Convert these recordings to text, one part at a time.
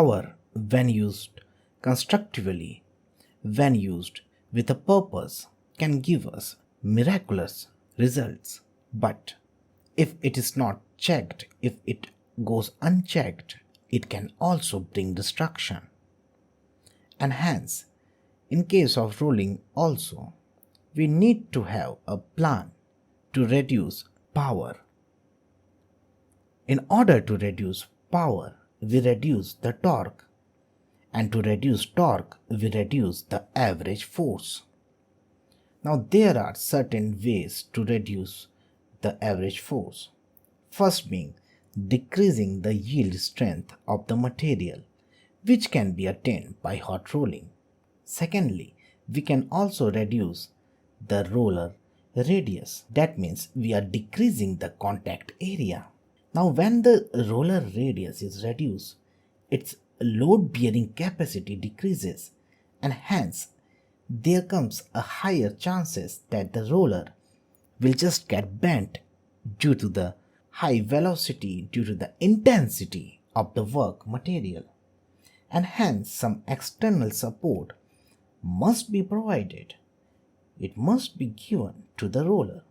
Power, when used constructively, when used with a purpose, can give us miraculous results. But if it is not checked, if it goes unchecked, it can also bring destruction. And hence, in case of rolling also, we need to have a plan to reduce power. In order to reduce power, we reduce the torque, and to reduce torque, we reduce the average force. Now there are certain ways to reduce the average force. First being decreasing the yield strength of the material, which can be attained by hot rolling. Secondly, we can also reduce the roller radius. That means we are decreasing the contact area. Now when the roller radius is reduced, its load bearing capacity decreases, and hence there comes a higher chances that the roller will just get bent due to the high velocity, due to the intensity of the work material, and hence some external support must be provided. It must be given to the roller.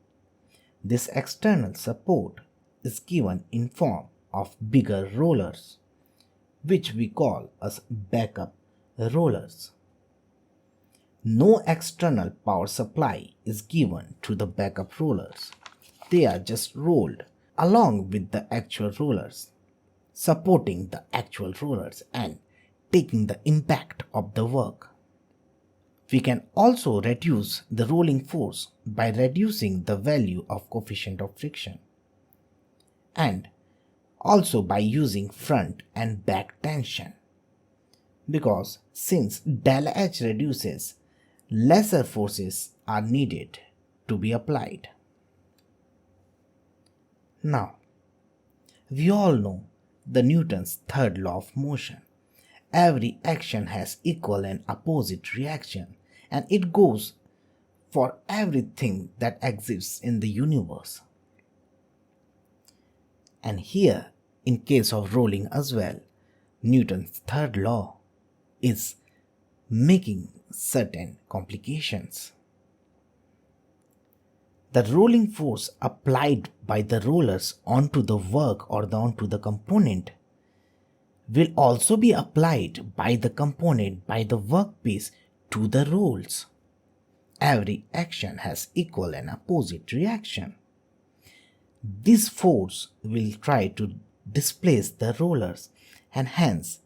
This external support is given in form of bigger rollers, which we call as backup rollers. No external power supply is given to the backup rollers. They are just rolled along with the actual rollers, supporting the actual rollers and taking the impact of the work. We can also reduce the rolling force by reducing the value of coefficient of friction, and also by using front and back tension, because since del H reduces, lesser forces are needed to be applied. Now, we all know the Newton's third law of motion. Every action has equal and opposite reaction, and it goes for everything that exists in the universe. And here, in case of rolling as well, Newton's third law is making certain complications. The rolling force applied by the rollers onto the work or onto the component will also be applied by the component, by the workpiece to the rolls. Every action has equal and opposite reaction. This force will try to displace the rollers, and hence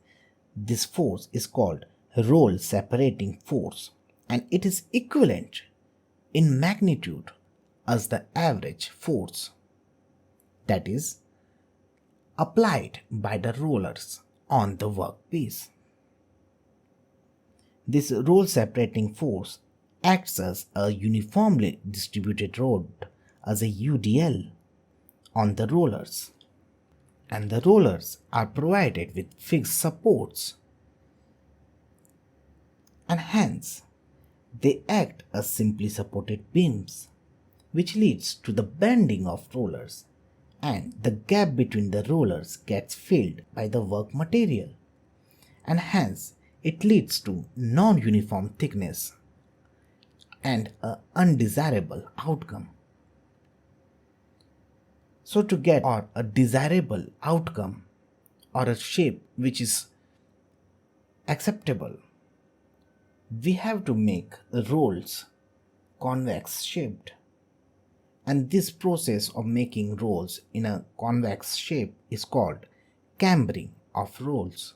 this force is called roll separating force, and it is equivalent in magnitude as the average force that is applied by the rollers on the workpiece. This roll separating force acts as a uniformly distributed load, as a UDL, on the rollers, and the rollers are provided with fixed supports, and hence they act as simply supported beams, which leads to the bending of rollers, and the gap between the rollers gets filled by the work material, and hence it leads to non-uniform thickness and an undesirable outcome. So to get a desirable outcome or a shape which is acceptable, we have to make rolls convex shaped, and this process of making rolls in a convex shape is called cambering of rolls.